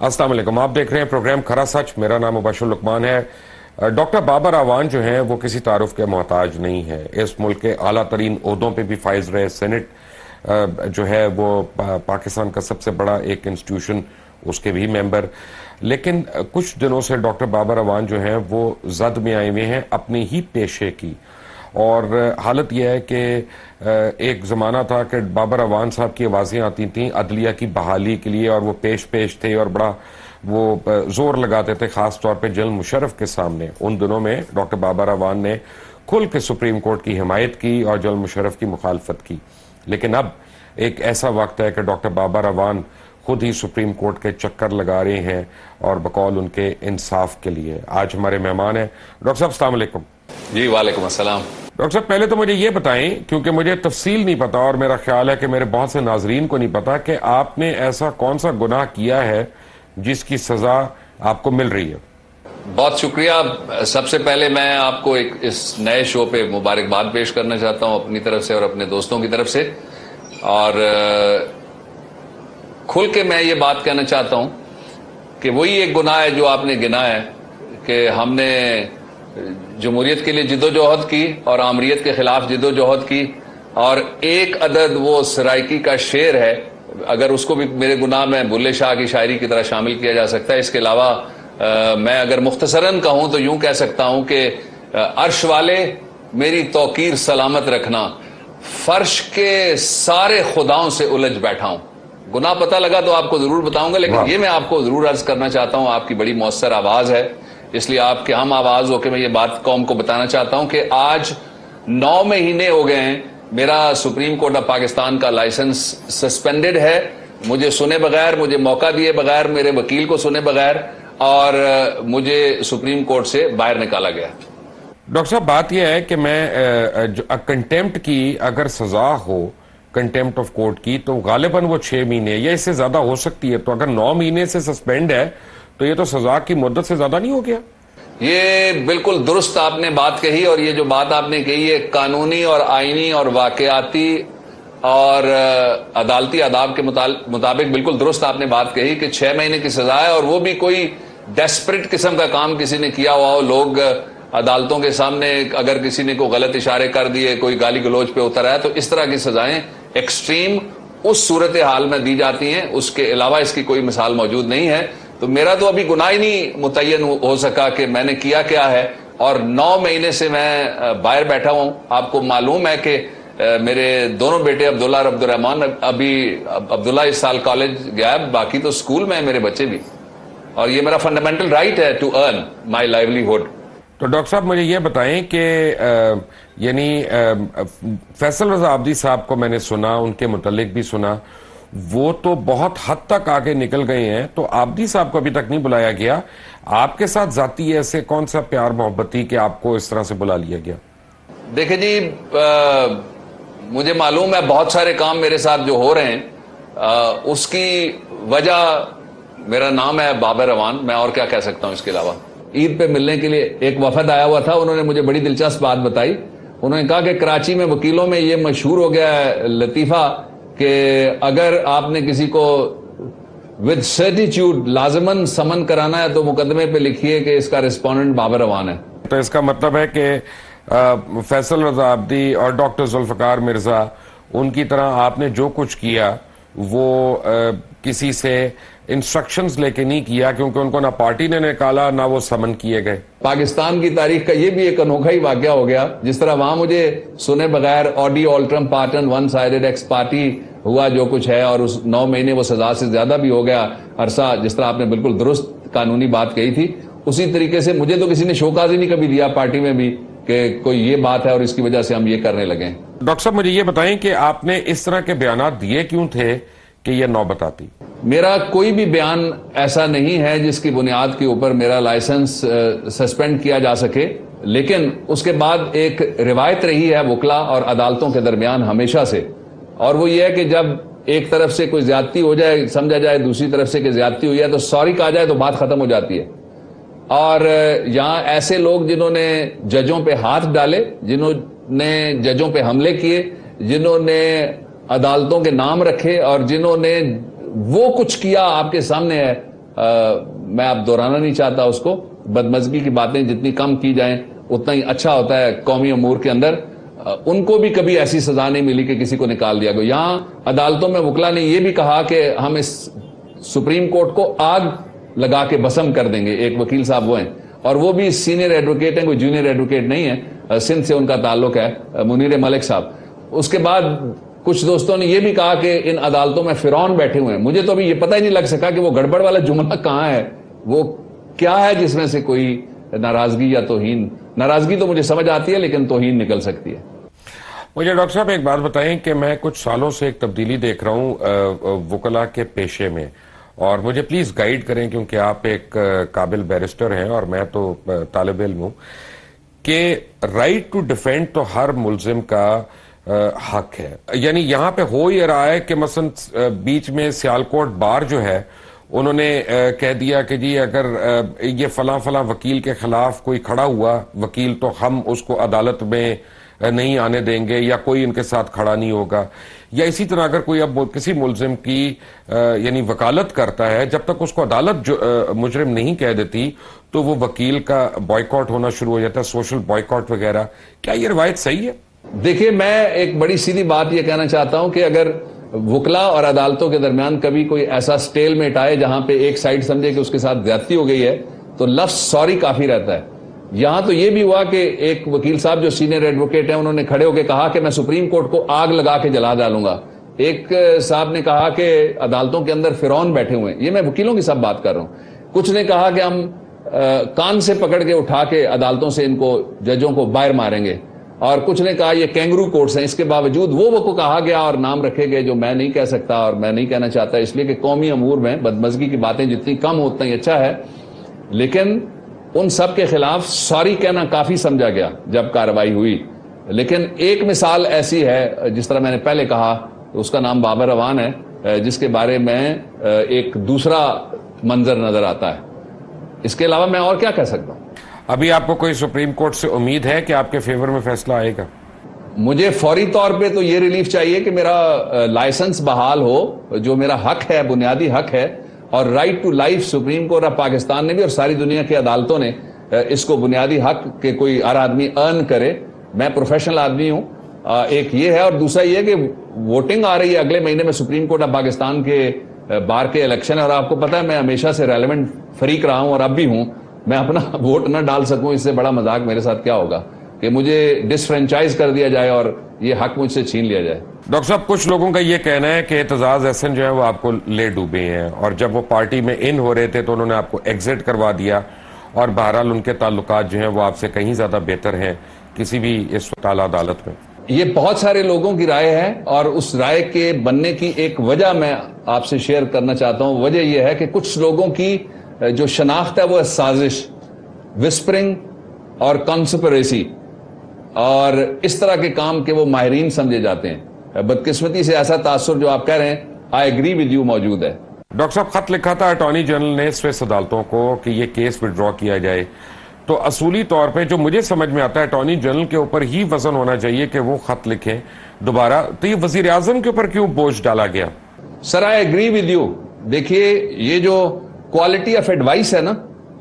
السلام علیکم، آپ دیکھ رہے ہیں پروگرام کھرا سچ۔ میرا نام مبشر لقمان ہے۔ ڈاکٹر بابر اعوان جو ہیں وہ کسی تعارف کے محتاج نہیں ہے، اس ملک کے اعلیٰ ترین عہدوں پہ بھی فائز رہے، سینٹ جو ہے وہ پاکستان کا سب سے بڑا ایک انسٹیٹیوشن، اس کے بھی ممبر۔ لیکن کچھ دنوں سے ڈاکٹر بابر اعوان جو ہیں وہ زد میں آئے ہوئے ہیں اپنی ہی پیشے کی، اور حالت یہ ہے کہ ایک زمانہ تھا کہ بابر اعوان صاحب کی آوازیں آتی تھیں عدلیہ کی بحالی کے لیے، اور وہ پیش تھے اور بڑا وہ زور لگاتے تھے، خاص طور پہ جنرل مشرف کے سامنے۔ ان دنوں میں ڈاکٹر بابر اعوان نے کھل کے سپریم کورٹ کی حمایت کی اور جنرل مشرف کی مخالفت کی۔ لیکن اب ایک ایسا وقت ہے کہ ڈاکٹر بابر اعوان خود ہی سپریم کورٹ کے چکر لگا رہے ہیں، اور بقول ان کے انصاف کے لیے۔ آج ہمارے مہمان ہیں ڈاکٹر صاحب، السلام علیکم۔ جی وعلیکم السلام۔ ڈاکٹر صاحب، پہلے تو مجھے یہ بتائیں، کیونکہ مجھے تفصیل نہیں پتا اور میرا خیال ہے کہ میرے بہت سے ناظرین کو نہیں پتا، کہ آپ نے ایسا کون سا گناہ کیا ہے جس کی سزا آپ کو مل رہی ہے؟ بہت شکریہ۔ سب سے پہلے میں آپ کو اس نئے شو پہ مبارکباد پیش کرنا چاہتا ہوں اپنی طرف سے اور اپنے دوستوں کی طرف سے، اور کھل کے میں یہ بات کہنا چاہتا ہوں کہ وہی ایک گناہ ہے جو آپ نے گنا ہے، کہ ہم نے جمہوریت کے لیے جدوجہد کی اور آمریت کے خلاف جدوجہد کی، اور ایک عدد وہ سرائکی کا شعر ہے، اگر اس کو بھی میرے گناہ میں بلے شاہ کی شاعری کی طرح شامل کیا جا سکتا ہے۔ اس کے علاوہ میں اگر مختصراً کہوں تو یوں کہہ سکتا ہوں کہ عرش والے میری توقیر سلامت رکھنا، فرش کے سارے خداؤں سے الجھ بیٹھا ہوں۔ گناہ پتہ لگا تو آپ کو ضرور بتاؤں گا، لیکن یہ میں آپ کو ضرور عرض کرنا چاہتا ہوں، آپ کی بڑی مؤثر آواز ہے، اس لیے آپ کے ہم آواز ہو کے میں یہ بات قوم کو بتانا چاہتا ہوں کہ آج 9 مہینے ہو گئے ہیں میرا سپریم کورٹ آف پاکستان کا لائسنس سسپینڈڈ ہے، مجھے سنے بغیر، مجھے موقع دیے بغیر، میرے وکیل کو سنے بغیر، اور مجھے سپریم کورٹ سے باہر نکالا گیا۔ ڈاکٹر صاحب، بات یہ ہے کہ میں کنٹیمپٹ کی اگر سزا ہو، کنٹیمپٹ آف کورٹ کی، تو غالباً وہ 6 مہینے یا اس سے زیادہ ہو سکتی ہے، تو اگر 9 مہینے سے سسپینڈ ہے تو یہ تو سزا کی مدت سے زیادہ نہیں ہو گیا؟ یہ بالکل درست آپ نے بات کہی، اور یہ جو بات آپ نے کہی ہے قانونی اور آئینی اور واقعاتی اور عدالتی آداب کے مطابق بالکل درست آپ نے بات کہی کہ 6 مہینے کی سزا ہے، اور وہ بھی کوئی ڈیسپریٹ قسم کا کام کسی نے کیا ہوا ہو، لوگ عدالتوں کے سامنے اگر کسی نے کوئی غلط اشارے کر دیے، کوئی گالی گلوچ پہ اتر آیا، تو اس طرح کی سزائیں ایکسٹریم اس صورتحال میں دی جاتی ہیں، اس کے علاوہ اس کی کوئی مثال موجود نہیں ہے۔ تو میرا تو ابھی گناہ ہی نہیں متعین ہو سکا کہ میں نے کیا ہے، اور 9 مہینے سے میں باہر بیٹھا ہوں۔ آپ کو معلوم ہے کہ میرے دونوں بیٹے عبداللہ اور عبد الرحمان، ابھی عبداللہ اس سال کالج گیا ہے، باقی تو اسکول میں ہیں میرے بچے بھی، اور یہ میرا فنڈامنٹل رائٹ ہے ٹو ارن مائی لائیولیہڈ۔ تو ڈاکٹر صاحب مجھے یہ بتائیں کہ یعنی فیصل رضا عابدی صاحب کو میں نے سنا، ان کے متعلق بھی سنا، وہ تو بہت حد تک آگے نکل گئے ہیں، تو عابدی صاحب کو ابھی تک نہیں بلایا گیا۔ آپ کے ساتھ ذاتی ایسے کون سا پیار محبت تھی کہ آپ کو اس طرح سے بلا لیا گیا؟ دیکھیں جی، مجھے معلوم ہے بہت سارے کام میرے ساتھ جو ہو رہے ہیں، اس کی وجہ میرا نام ہے بابر اعوان، میں اور کیا کہہ سکتا ہوں اس کے علاوہ۔ عید پہ ملنے کے لیے ایک وفد آیا ہوا تھا، انہوں نے مجھے بڑی دلچسپ بات بتائی۔ انہوں نے کہا کہ کراچی میں وکیلوں میں یہ مشہور ہو گیا ہے لطیفہ کہ اگر آپ نے کسی کو ود سرٹیچیوڈ لازماً سمن کرانا ہے تو مقدمے پہ لکھیے کہ اس کا رسپونڈنٹ بابر اعوان ہے۔ تو اس کا مطلب ہے کہ فیصل رضا عابدی اور ڈاکٹر ذوالفقار مرزا، ان کی طرح آپ نے جو کچھ کیا وہ کسی سے انسٹرکشنز لے کے نہیں کیا، کیونکہ ان کو نہ پارٹی نے نکالا نہ وہ سمن کیے گئے۔ پاکستان کی تاریخ کا یہ بھی ایک انوکھا ہی واقعہ ہو گیا، جس طرح وہاں مجھے سنے بغیر آڈی آلٹرم پارٹن ون سائیڈڈ ایکس پارٹی ہوا جو کچھ ہے، اور اس 9 مہینے وہ سزا سے زیادہ بھی ہو گیا عرصہ، جس طرح آپ نے بالکل درست قانونی بات کہی تھی، اسی طریقے سے مجھے تو کسی نے شوکاز ہی نہیں کبھی دیا پارٹی میں بھی کہ کوئی یہ بات ہے اور اس کی وجہ سے ہم یہ کرنے لگے۔ ڈاکٹر صاحب مجھے یہ بتائیں کہ آپ نے اس طرح کے بیانات دیے کیوں تھے کہ یہ نوبت آتی؟ میرا کوئی بھی بیان ایسا نہیں ہے جس کی بنیاد کے اوپر میرا لائسنس سسپینڈ کیا جا سکے، لیکن اس کے بعد ایک روایت رہی ہے وکلا اور عدالتوں کے درمیان ہمیشہ سے، اور وہ یہ ہے کہ جب ایک طرف سے کوئی زیادتی ہو جائے، سمجھا جائے دوسری طرف سے کہ زیادتی ہوئی ہے، تو سوری کہا جائے تو بات ختم ہو جاتی ہے۔ اور یہاں ایسے لوگ جنہوں نے ججوں پہ ہاتھ ڈالے، جنہوں نے ججوں پہ حملے کیے، جنہوں نے عدالتوں کے نام رکھے، اور جنہوں نے وہ کچھ کیا آپ کے سامنے ہے، میں اب دہرانا نہیں چاہتا اس کو. بدمزگی کی باتیں جتنی کم کی جائیں اتنا ہی اچھا ہوتا ہے قومی امور کے اندر. ان کو بھی کبھی ایسی سزا نہیں ملی کہ کسی کو نکال دیا گیا. یہاں عدالتوں میں وکلا نے یہ بھی کہا کہ ہم اس سپریم کورٹ کو آگ لگا کے بسم کر دیں گے. ایک وکیل صاحب وہ ہیں, اور وہ بھی سینئر ایڈوکیٹ ہیں, کوئی جونیئر ایڈوکیٹ نہیں ہے, سندھ سے ان کا تعلق ہے, منیر ملک صاحب. اس کے بعد کچھ دوستوں نے یہ بھی کہا کہ ان عدالتوں میں فرعون بیٹھے ہوئے ہیں. مجھے تو ابھی یہ پتہ ہی نہیں لگ سکا کہ وہ گڑبڑ والا جملہ کہاں ہے, وہ کیا ہے جس میں سے کوئی ناراضگی یا توہین. ناراضگی تو مجھے سمجھ آتی ہے لیکن توہین نکل سکتی ہے. مجھے ڈاکٹر صاحب ایک بات بتائیں کہ میں کچھ سالوں سے ایک تبدیلی دیکھ رہا ہوں وکلا کے پیشے میں, اور مجھے پلیز گائیڈ کریں کیونکہ آپ ایک قابل بیرسٹر ہیں اور میں تو طالب علم ہوں, کہ رائٹ ٹو ڈیفینڈ تو ہر ملزم کا حق ہے. یعنی یہاں پہ ہو یہ رہا ہے کہ مثلا بیچ میں سیالکوٹ بار جو ہے انہوں نے کہہ دیا کہ جی اگر یہ فلاں فلاں وکیل کے خلاف کوئی کھڑا ہوا وکیل تو ہم اس کو عدالت میں نہیں آنے دیں گے, یا کوئی ان کے ساتھ کھڑا نہیں ہوگا. یا اسی طرح اگر کوئی اب کسی ملزم کی یعنی وکالت کرتا ہے, جب تک اس کو عدالت مجرم نہیں کہہ دیتی تو وہ وکیل کا بائیکاٹ ہونا شروع ہو جاتا ہے, سوشل بائیکاٹ وغیرہ. کیا یہ روایت صحیح ہے؟ دیکھیے, میں ایک بڑی سیدھی بات یہ کہنا چاہتا ہوں کہ اگر وکلا اور عدالتوں کے درمیان کبھی کوئی ایسا سٹیل میٹ آئے جہاں پہ ایک سائڈ سمجھے کہ اس کے ساتھ زیادتی ہو گئی ہے تو لفظ سوری کافی رہتا ہے. یہاں تو یہ بھی ہوا کہ ایک وکیل صاحب جو سینئر ایڈوکیٹ ہیں انہوں نے کھڑے ہو کے کہا کہ میں سپریم کورٹ کو آگ لگا کے جلا ڈالوں گا. ایک صاحب نے کہا کہ عدالتوں کے اندر فرعون بیٹھے ہوئے ہیں. یہ میں وکیلوں کی سب بات کر رہا ہوں. کچھ نے کہا کہ ہم کان سے پکڑ کے اٹھا کے عدالتوں سے ان کو ججوں کو باہر ماریں گے, اور کچھ نے کہا یہ کینگرو کورٹس ہیں. اس کے باوجود وہ کو کہا گیا اور نام رکھے گئے جو میں نہیں کہہ سکتا اور میں نہیں کہنا چاہتا, اس لیے کہ قومی امور میں بدمزگی کی باتیں جتنی کم اتنا ہی اچھا ہے. لیکن ان سب کے خلاف سوری کہنا کافی سمجھا گیا جب کارروائی ہوئی. لیکن ایک مثال ایسی ہے جس طرح میں نے پہلے کہا, اس کا نام بابر اعوان ہے, جس کے بارے میں ایک دوسرا منظر نظر آتا ہے. اس کے علاوہ میں اور کیا کہہ سکتا ہوں؟ ابھی آپ کو کوئی سپریم کورٹ سے امید ہے کہ آپ کے فیور میں فیصلہ آئے گا؟ مجھے فوری طور پہ تو یہ ریلیف چاہیے کہ میرا لائسنس بحال ہو, جو میرا حق ہے, بنیادی حق ہے, اور right to life supreme court of Pakistan نے بھی اور ساری دنیا کی عدالتوں نے اس کو بنیادی حق کہ کوئی ہر آدمی ارن کرے. میں پروفیشنل آدمی ہوں, ایک یہ ہے, اور دوسرا یہ کہ ووٹنگ آ رہی ہے اگلے مہینے میں سپریم کورٹ آف پاکستان کے بار کے الیکشن, اور آپ کو پتا ہے میں ہمیشہ سے ریلیونٹ فریق رہا ہوں اور اب بھی ہوں. میں اپنا ووٹ نہ ڈال سکوں, اس سے بڑا مذاق میرے ساتھ کیا ہوگا کہ مجھے ڈس فرینچائز کر دیا جائے اور یہ حق مجھ سے چھین لیا جائے. ڈاکٹر صاحب, کچھ لوگوں کا یہ کہنا ہے کہ اعتزاز احسن جو ہے وہ آپ کو لے ڈوبے ہیں, اور جب وہ پارٹی میں ان ہو رہے تھے تو انہوں نے آپ کو ایگزٹ کروا دیا, اور بہرحال ان کے تعلقات جو ہیں وہ آپ سے کہیں زیادہ بہتر ہیں کسی بھی اس وقت اعلیٰ عدالت میں. یہ بہت سارے لوگوں کی رائے ہے, اور اس رائے کے بننے کی ایک وجہ میں آپ سے شیئر کرنا چاہتا ہوں. وجہ یہ ہے کہ کچھ لوگوں کی جو شناخت ہے وہ سازش, وسپرنگ اور کانسپریسی اور اس طرح کے کام کے وہ ماہرین سمجھے جاتے ہیں. بدقسمتی سے ایسا تاثر جو آپ کہہ رہے ہیں آئی ایگری ود یو موجود ہے. ڈاکٹر صاحب, خط لکھا تھا اٹارنی جنرل نے سوئس عدالتوں کو کہ یہ کیس وڈرا کیا جائے, تو اصولی طور پہ جو مجھے سمجھ میں آتا ہے اٹارنی جنرل کے اوپر ہی وزن ہونا چاہیے کہ وہ خط لکھیں دوبارہ, تو یہ وزیر اعظم کے اوپر کیوں بوجھ ڈالا گیا؟ سر آئی ایگری ود یو. دیکھیے, یہ جو کوالٹی آف ایڈوائس ہے نا,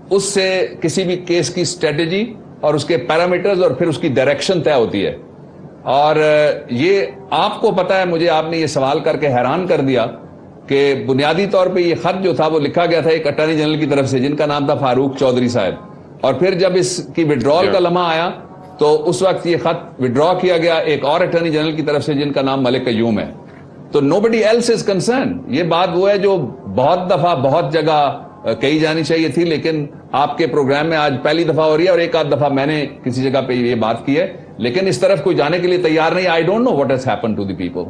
اس سے کسی بھی کیس کی اسٹریٹجی اور اس کے پیرامیٹرز اور پھر اس کی ڈائریکشن طے ہوتی ہے. اور یہ آپ کو پتا ہے, مجھے آپ نے یہ سوال کر کے حیران کر دیا کہ بنیادی طور پہ یہ خط جو تھا وہ لکھا گیا تھا ایک اٹارنی جنرل کی طرف سے جن کا نام تھا فاروق چودھری صاحب, اور پھر جب اس کی وڈرال کا لمحہ آیا تو اس وقت یہ خط وڈرا کیا گیا ایک اور اٹارنی جنرل کی طرف سے جن کا نام ملک قیوم ہے. تو nobody else is concerned. یہ بات وہ ہے جو بہت دفعہ بہت جگہ کہی جانی چاہیے تھی, لیکن آپ کے پروگرام میں آج پہلی دفعہ ہو رہی ہے, اور ایک آدھ دفعہ میں نے کسی جگہ پہ یہ بات کی ہے, لیکن اس طرف کوئی جانے کے لیے تیار نہیں. I don't know what has happened to the people.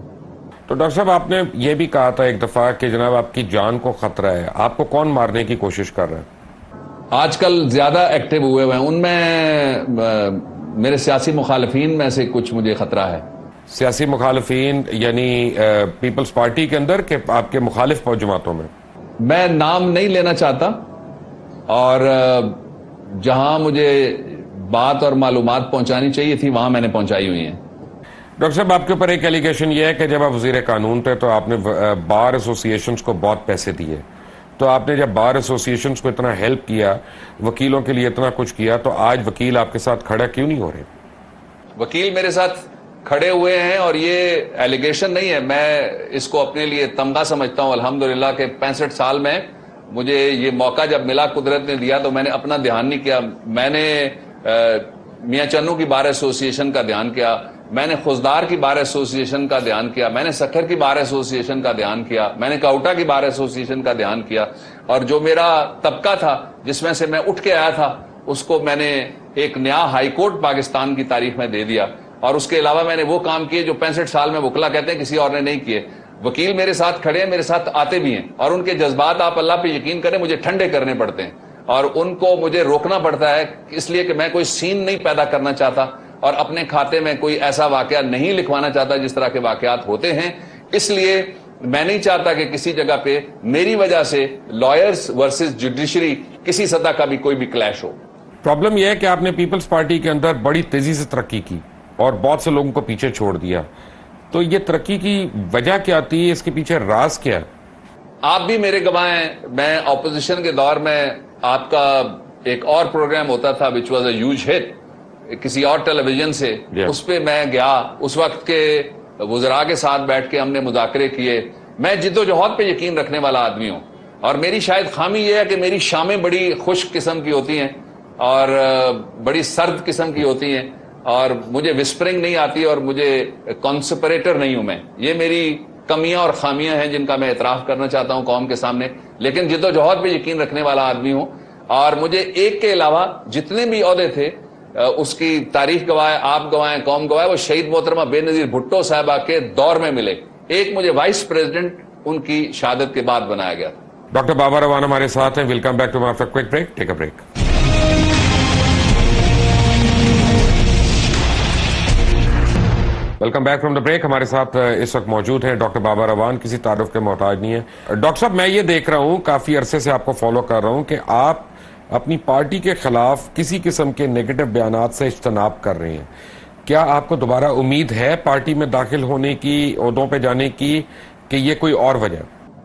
تو ڈاکٹر صاحب, آپ نے یہ بھی کہا تھا ایک دفعہ کہ جناب آپ کی جان کو خطرہ ہے, آپ کو کون مارنے کی کوشش کر رہا ہے؟ آج کل زیادہ ایکٹیو ہوئے ہیں, ان میں میرے سیاسی مخالفین میں سے کچھ مجھے خطرہ ہے. سیاسی مخالفین یعنی پیپلز پارٹی کے اندر کہ آپ کے مخالف جماعتوں میں؟ میں نام نہیں لینا چاہتا, اور جہاں مجھے بات اور معلومات پہنچانی چاہیے تھی وہاں میں نے پہنچائی ہوئی ہیں. ڈاکٹر صاحب, آپ کے اوپر ایک ایلیگیشن یہ ہے کہ جب آپ وزیر قانون تھے تو آپ نے بار ایسوسی ایشنز کو بہت پیسے دیے, تو آپ نے جب بار ایسوسیشنز کو اتنا ہیلپ کیا, وکیلوں کے لیے اتنا کچھ کیا, تو آج وکیل آپ کے ساتھ کھڑا کیوں نہیں ہو رہے؟ وکیل میرے ساتھ کھڑے ہوئے ہیں, اور یہ ایلیگیشن نہیں ہے, میں اس کو اپنے لیے تمغہ سمجھتا ہوں الحمدللہ کہ 65 سال میں مجھے یہ موقع جب ملا, قدرت نے دیا, تو میں نے اپنا دھیان نہیں کیا. میں نے میاں چنو کی بار ایسوسیشن کا دھیان کیا, میں نے خوزدار کی بار ایسوسیشن کا دھیان کیا, میں نے سکھر کی بار ایسوسیشن کا دھیان کیا, میں نے کاؤٹا کی بار ایسوسیشن کا دھیان کیا, اور جو میرا طبقہ تھا جس میں سے میں اٹھ کے آیا تھا اس کو میں نے ایک نیا ہائی کورٹ پاکستان کی تاریخ میں دے دیا. اور اس کے علاوہ میں نے وہ کام کیے جو 65 سال میں وکلا کہتے ہیں کسی اور نے نہیں کیے. وکیل میرے ساتھ کھڑے ہیں, میرے ساتھ آتے بھی ہیں, اور ان کے جذبات آپ اللہ پہ یقین کریں مجھے ٹھنڈے کرنے پڑتے ہیں, اور ان کو مجھے روکنا پڑتا ہے, اس لیے کہ میں کوئی سین نہیں پیدا کرنا چاہتا اور اپنے کھاتے میں کوئی ایسا واقعہ نہیں لکھوانا چاہتا جس طرح کے واقعات ہوتے ہیں. اس لیے میں نہیں چاہتا کہ کسی جگہ پہ میری وجہ سے لائرز ورسز جوڈیشری کسی سطح کا بھی کوئی بھی کلیش ہو. پرابلم یہ ہے کہ آپ نے پیپلز پارٹی کے اندر بڑی تیزی سے ترقی کی اور بہت سے لوگوں کو پیچھے چھوڑ دیا, تو یہ ترقی کی وجہ کیا تھی, اس کے پیچھے راز کیا ہے؟ آپ بھی میرے گواہ ہیں, میں اپوزیشن کے دور میں آپ کا ایک اور پروگرام ہوتا تھا which was a huge hit کسی اور ٹیلی ویژن سے, اس پہ میں گیا, اس وقت کے وزراء کے ساتھ بیٹھ کے ہم نے مذاکرے کیے. میں جد و جہد پہ یقین رکھنے والا آدمی ہوں, اور میری شاید خامی یہ ہے کہ میری شامیں بڑی خشک قسم کی ہوتی ہیں اور بڑی سرد قسم کی ہوتی ہیں, اور مجھے وسپرنگ نہیں آتی, اور مجھے کانسپریٹر نہیں ہوں میں. یہ میری کمیاں اور خامیاں ہیں جن کا میں اعتراف کرنا چاہتا ہوں قوم کے سامنے, لیکن جد و جہد پہ یقین رکھنے والا آدمی ہوں. اور مجھے ایک کے علاوہ جتنے بھی عہدے تھے اس کی تاریخ گواہ, آپ گواہ, قوم گواہ, وہ شہید محترمہ بے نظیر بھٹو صاحبہ کے دور میں ملے. ایک مجھے وائس پریزیڈنٹ ان کی شہادت کے بعد بنایا گیا تھا. ڈاکٹر بابر اعوان ہمارے ساتھ ہیں. Welcome back to my quick break. Take a break. Welcome back from the break. ہمارے ساتھ اس وقت موجود ہیں ڈاکٹر بابر اعوان, کسی تعارف کے محتاج نہیں ہے. ڈاکٹر صاحب, میں یہ دیکھ رہا ہوں, کافی عرصے سے آپ کو فالو کر رہا ہوں کہ آپ اپنی پارٹی کے خلاف کسی قسم کے نیگیٹو بیانات سے اجتناب کر رہے ہیں. کیا آپ کو دوبارہ امید ہے پارٹی میں داخل ہونے کی, عہدوں پہ جانے کی, کہ یہ کوئی اور وجہ؟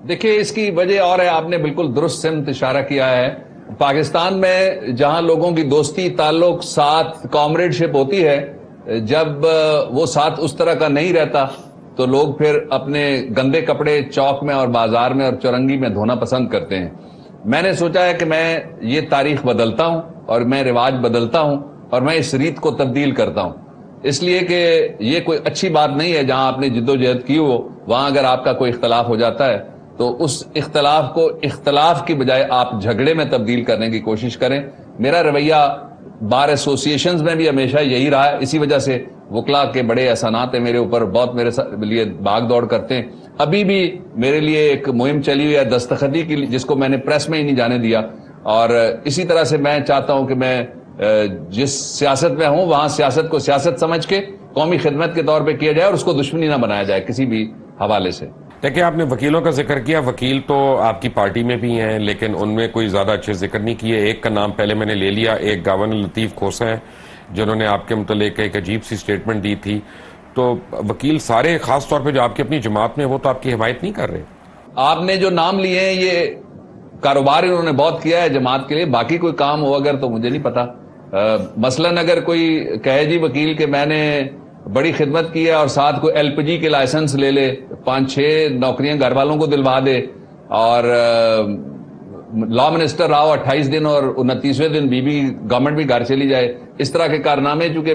دیکھیے, اس کی وجہ اور ہے, آپ نے بالکل درست سمت اشارہ کیا ہے. پاکستان میں جہاں لوگوں کی دوستی, تعلق, ساتھ, کامریڈشپ ہوتی ہے, جب وہ ساتھ اس طرح کا نہیں رہتا تو لوگ پھر اپنے گندے کپڑے چوک میں اور بازار میں اور چورنگی میں دھونا پسند کرتے ہیں. میں نے سوچا ہے کہ میں یہ تاریخ بدلتا ہوں اور میں رواج بدلتا ہوں اور میں اس ریت کو تبدیل کرتا ہوں, اس لیے کہ یہ کوئی اچھی بات نہیں ہے جہاں آپ نے جد و جہد کی ہو وہاں اگر آپ کا کوئی اختلاف ہو جاتا ہے تو اس اختلاف کو اختلاف کی بجائے آپ جھگڑے میں تبدیل کرنے کی کوشش کریں. میرا رویہ بار ایسوسیشنز میں بھی ہمیشہ یہی رہا ہے, اسی وجہ سے وکلا کے بڑے احسانات ہیں میرے اوپر, بہت میرے لیے بھاگ دوڑ کرتے ہیں. ابھی بھی میرے لیے ایک مہم چلی ہوئی ہے دستخطی کی, جس کو میں نے پریس میں ہی نہیں جانے دیا, اور اسی طرح سے میں چاہتا ہوں کہ میں جس سیاست میں ہوں وہاں سیاست کو سیاست سمجھ کے قومی خدمت کے طور پہ کیا جائے اور اس کو دشمنی نہ بنایا جائے کسی بھی حوالے سے. دیکھیں, آپ نے وکیلوں کا ذکر کیا, وکیل تو آپ کی پارٹی میں بھی ہیں لیکن ان میں کوئی زیادہ اچھے ذکر نہیں کیے. ایک کا نام پہلے میں نے لے لیا, ایک گورنر لطیف کھوسہ ہیں جنہوں نے آپ کے متعلق ایک عجیب سی سٹیٹمنٹ دی تھی. تو وکیل سارے, خاص طور پہ جو آپ کی اپنی جماعت میں, وہ تو آپ کی حمایت نہیں کر رہے. آپ نے جو نام لیے ہیں یہ کاروبار انہوں نے بہت کیا ہے جماعت کے لیے, باقی کوئی کام ہو اگر تو مجھے نہیں پتا. مثلاً اگر کوئی کہے جی وکیل کہ میں نے بڑی خدمت کی ہے اور ساتھ کوئی ایل پی جی کے لائسنس لے لے, 5-6 نوکریاں گھر والوں کو دلوا دے, اور لا منسٹر رہا 28 دن اور 29ویں دن بیوی گورنمنٹ بھی گھر چلی جائے, اس طرح کے کارنامے, چونکہ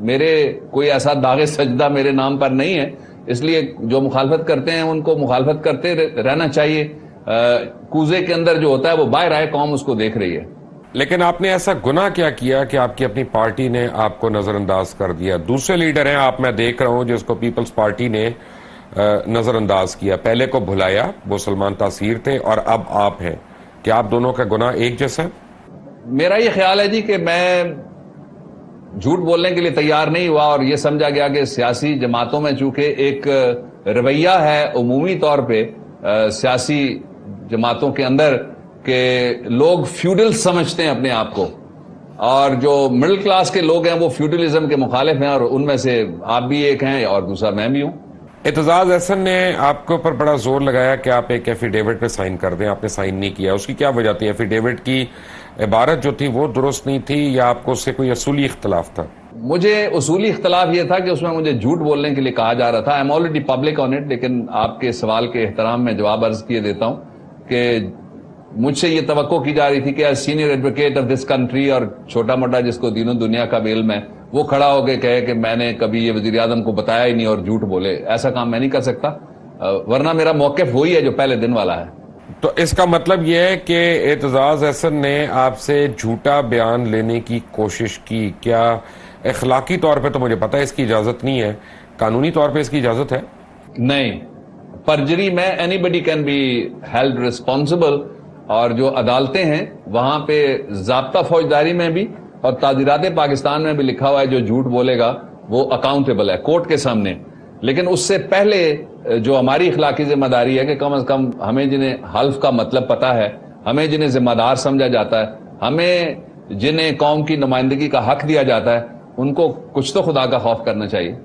میرے کوئی ایسا داغ سجدہ میرے نام پر نہیں ہے, اس لیے جو مخالفت کرتے ہیں ان کو مخالفت کرتے رہنا چاہیے. کوزے کے اندر جو ہوتا ہے وہ باہر آئے, قوم اس کو دیکھ رہی ہے. لیکن آپ نے ایسا گناہ کیا کیا کہ آپ کی اپنی پارٹی نے آپ کو نظر انداز کر دیا؟ دوسرے لیڈر ہیں آپ, میں دیکھ رہا ہوں, جس کو پیپلز پارٹی نے نظر انداز کیا, پہلے کو بھلایا, وہ سلمان تاثیر تھے, اور اب آپ ہیں. کیا آپ دونوں کا گناہ ایک جیسا ہے؟ میرا یہ خیال ہے جی کہ میں جھوٹ بولنے کے لیے تیار نہیں ہوا, اور یہ سمجھا گیا کہ سیاسی جماعتوں میں چونکہ ایک رویہ ہے عمومی طور پہ سیاسی جماعتوں کے اندر کہ لوگ فیوڈل سمجھتے ہیں اپنے آپ کو, اور جو مڈل کلاس کے لوگ ہیں وہ فیوڈلزم کے مخالف ہیں, اور ان میں سے آپ بھی ایک ہیں اور دوسرا میں بھی ہوں. اعتزاز احسن نے آپ کے اوپر بڑا زور لگایا کہ آپ ایک ایفیڈیوٹ پہ سائن کر دیں. آپ نے سائن نہیں کیا. اس کی کیا وجہ تھی؟ ایفیڈیوٹ کی عبارت جو تھی وہ درست نہیں تھی یا آپ کو اس سے کوئی اصولی اختلاف تھا؟ مجھے اصولی اختلاف یہ تھا کہ اس میں مجھے جھوٹ بولنے کے لیے کہا جا رہا تھا. I am already public on it, لیکن آپ کے سوال کے احترام میں جواب عرض کیے دیتا ہوں کہ مجھ سے یہ توقع کی جا رہی تھی کہ senior advocate of this country, اور چھوٹا موٹا جس کو دینوں دنیا کا بھی علم ہے, وہ کھڑا ہو کے کہے کہ میں نے کبھی یہ وزیر اعظم کو بتایا ہی نہیں اور جھوٹ بولے. ایسا کام میں نہیں کر سکتا, ورنہ میرا موقف وہی ہے جو پہلے دن والا ہے. تو اس کا مطلب یہ ہے کہ اعتزاز احسن نے آپ سے جھوٹا بیان لینے کی کوشش کی. کیا اخلاقی طور پہ تو مجھے پتا ہے اس کی اجازت نہیں ہے, قانونی طور پہ اس کی اجازت ہے؟ نہیں, پرجری میں anybody can be held responsible, اور جو عدالتیں ہیں وہاں پہ ضابطہ فوجداری میں بھی اور تعزیرات پاکستان میں بھی لکھا ہوا ہے جو جھوٹ بولے گا وہ اکاؤنٹیبل ہے کورٹ کے سامنے. لیکن اس سے پہلے جو ہماری اخلاقی ذمہ داری ہے کہ کم از کم ہمیں جنہیں حلف کا مطلب پتا ہے, ہمیں جنہیں ذمہ دار سمجھا جاتا ہے, ہمیں جنہیں قوم کی نمائندگی کا حق دیا جاتا ہے, ان کو کچھ تو خدا کا خوف کرنا چاہیے.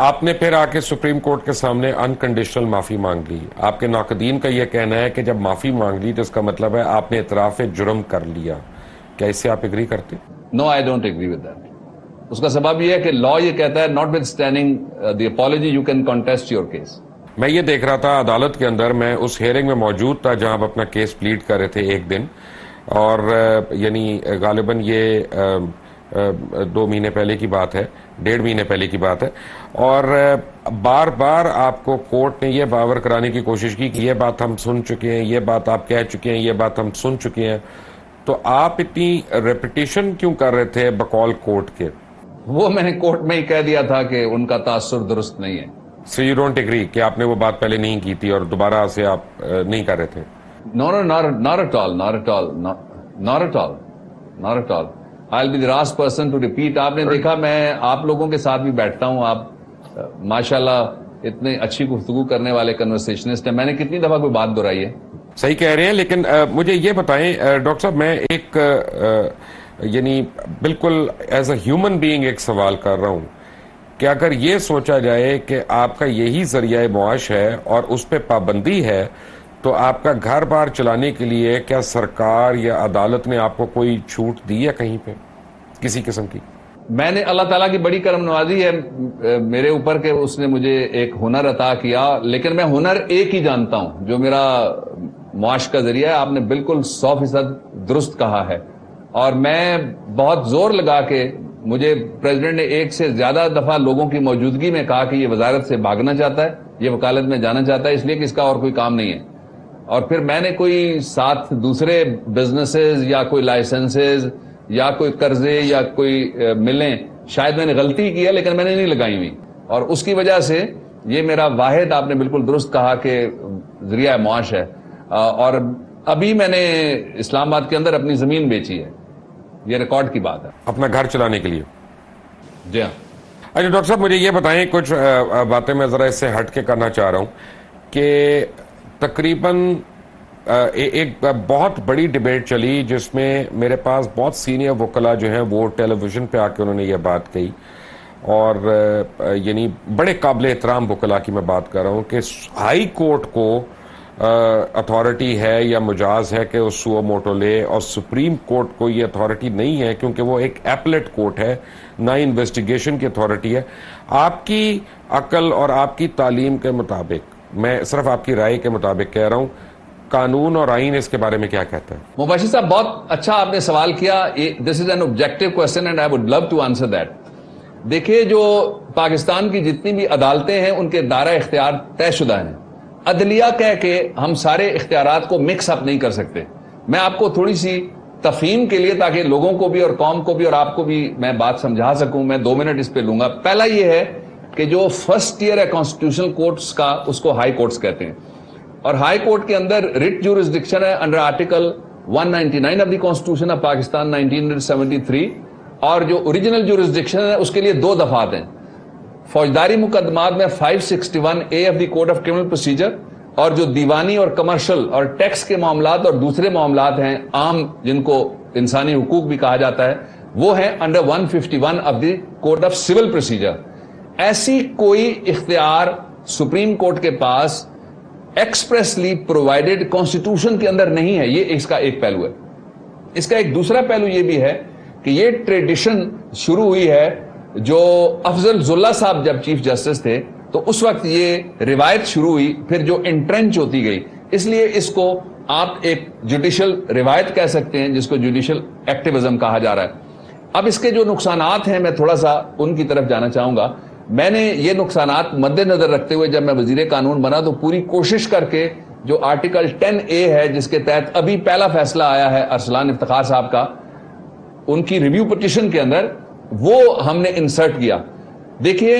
آپ نے پھر آ کے سپریم کورٹ کے سامنے انکنڈیشنل معافی مانگ لی. آپ کے ناقدین کا یہ کہنا ہے کہ جب معافی مانگ لی تو اس کا مطلب ہے آپ نے اعتراف جرم کر لیا. کیا اس سے آپ ایگری کرتے؟ No, I don't agree with that. اس کا سبب یہ ہے کہ لا یہ کہتا ہے notwithstanding the apology you can contest your case. میں یہ دیکھ رہا تھا عدالت کے اندر, میں اس ہیئرنگ میں موجود تھا جہاں آپ اپنا کیس پلیڈ کر رہے تھے ایک دن, اور یعنی غالباً یہ 2 مہینے پہلے کی بات ہے, 1.5 مہینے پہلے کی بات ہے, اور بار بار آپ کو کورٹ نے یہ باور کرانے کی کوشش کی کہ یہ بات ہم سن چکے ہیں, یہ بات آپ کہہ چکے ہیں, یہ بات ہم سن چکے ہیں. تو آپ اتنی ریپیٹیشن کیوں کر رہے تھے بقول کورٹ کے؟ وہ میں نے کورٹ میں ہی کہہ دیا تھا کہ ان کا تاثر درست نہیں ہے. So you don't agree کہ آپ نے وہ بات پہلے نہیں کی تھی اور دوبارہ سے آپ نہیں کر رہے تھے؟ No, not at all, not at all, not at all, not at all. I'll be the last person to repeat. آپ نے دیکھا میں آپ لوگوں کے ساتھ بھی بیٹھتا ہوں, آپ ماشاءاللہ اتنے اچھی گفتگو کرنے والے کنورسیشنسٹ ہیں. میں نے کتنی دفعہ کوئی بات دہرائی ہے؟ صحیح کہہ رہے ہیں, لیکن مجھے یہ بتائیں ڈاکٹر صاحب, میں ایک یعنی بالکل ایز اے ہیومن بینگ ایک سوال کر رہا ہوں کہ اگر یہ سوچا جائے کہ آپ کا یہی ذریعہ معاش ہے اور اس پہ پابندی ہے, تو آپ کا گھر بار چلانے کے لیے کیا سرکار یا عدالت نے آپ کو کوئی چھوٹ دی ہے کہیں پہ کسی قسم کی؟ میں نے اللہ تعالیٰ کی بڑی کرم نوازی ہے میرے اوپر کہ اس نے مجھے ایک ہنر عطا کیا, لیکن میں ہنر ایک ہی جانتا ہوں جو میرا معاش کا ذریعہ ہے. آپ نے بالکل 100% درست کہا ہے, اور میں بہت زور لگا کے, مجھے پریزیڈنٹ نے 1 سے زیادہ دفعہ لوگوں کی موجودگی میں کہا کہ یہ وزارت سے بھاگنا چاہتا ہے, یہ وکالت میں جانا چاہتا ہے, اس لیے کہ اس کا اور کوئی کام نہیں ہے. اور پھر میں نے کوئی ساتھ دوسرے بزنسز یا کوئی لائسنسز یا کوئی قرضے یا کوئی ملیں, شاید میں نے غلطی کی ہے لیکن میں نے نہیں لگائی ہوئی, اور اس کی وجہ سے یہ میرا واحد, آپ نے بالکل درست کہا کہ ذریعہ معاش ہے. اور ابھی میں نے اسلام آباد کے اندر اپنی زمین بیچی ہے, یہ ریکارڈ کی بات ہے, اپنا گھر چلانے کے لیے. جی ہاں. اچھا ڈاکٹر صاحب, مجھے یہ بتائیں, کچھ باتیں میں ذرا اس سے ہٹ کے کرنا چاہ رہا ہوں کہ تقریباً ایک بہت بڑی ڈیبیٹ چلی جس میں میرے پاس بہت سینئر وکلا جو ہیں وہ ٹیلی ویژن پہ آ کے انہوں نے یہ بات کہی, اور یعنی بڑے قابل احترام وکلا کی میں بات کر رہا ہوں کہ ہائی کورٹ کو اتھارٹی ہے یا مجاز ہے کہ وہ سو موٹو لے, اور سپریم کورٹ کو یہ اتھارٹی نہیں ہے کیونکہ وہ ایک ایپلیٹ کورٹ ہے, نہ انویسٹیگیشن کی اتھارٹی ہے. آپ کی عقل اور آپ کی تعلیم کے مطابق, میں صرف آپ کی رائے کے مطابق کہہ رہا ہوں, قانون اور آئین اس کے بارے میں کیا کہتا ہے؟ مباشر صاحب, بہت اچھا آپ نے سوال کیا. This is an objective question and I would love to answer that. دیکھیے, جو پاکستان کی جتنی بھی عدالتیں ہیں ان کے دائرہ اختیار طے شدہ ہیں. عدلیہ کہہ کے ہم سارے اختیارات کو مکس اپ نہیں کر سکتے. میں آپ کو تھوڑی سی تفہیم کے لیے, تاکہ لوگوں کو بھی اور قوم کو بھی اور آپ کو بھی میں بات سمجھا سکوں, میں 2 منٹ اس پہ لوں گا. پہلا یہ ہے کہ جو فرسٹ ٹیئر ہے کانسٹیٹیوشنل کورٹس کا, اس کو ہائی کورٹس کہتے ہیں, اور ہائی کورٹ کے اندر ریٹ جورسڈکشن ہے under article 199 of the constitution of Pakistan 1973, اور جو اوریجنل جورسڈکشن ہے اس کے لیے 2 دفعات ہیں. فوجداری مقدمات میں 561A of the code of criminal procedure, اور جو دیوانی اور کمرشل اور ٹیکس کے معاملات اور دوسرے معاملات ہیں عام, جن کو انسانی حقوق بھی کہا جاتا ہے, وہ ہیں under 151 of the code of civil procedure. ایسی کوئی اختیار سپریم کورٹ کے پاس ایکسپریسلی پرووائڈڈ کانسٹیٹیوشن کے اندر نہیں ہے. یہ اس کا ایک پہلو ہے. اس کا ایک دوسرا پہلو یہ بھی ہے کہ یہ ٹریڈیشن شروع ہوئی ہے جو افضل زلہ صاحب جب چیف جسٹس تھے تو اس وقت یہ روایت شروع ہوئی, پھر جو انٹرنچ ہوتی گئی. اس لیے اس کو آپ ایک جوڈیشل روایت کہہ سکتے ہیں جس کو جوڈیشل ایکٹیویزم کہا جا رہا ہے. اب اس کے جو نقصانات ہیں میں تھوڑا سا ان کی طرف جانا چاہوں گا. میں نے یہ نقصانات مد نظر رکھتے ہوئے جب میں وزیر قانون بنا تو پوری کوشش کر کے جو آرٹیکل 10A ہے جس کے تحت ابھی پہلا فیصلہ آیا ہے ارسلان افتخار صاحب کا ان کی ریویو پٹیشن کے اندر, وہ ہم نے انسرٹ کیا. دیکھیے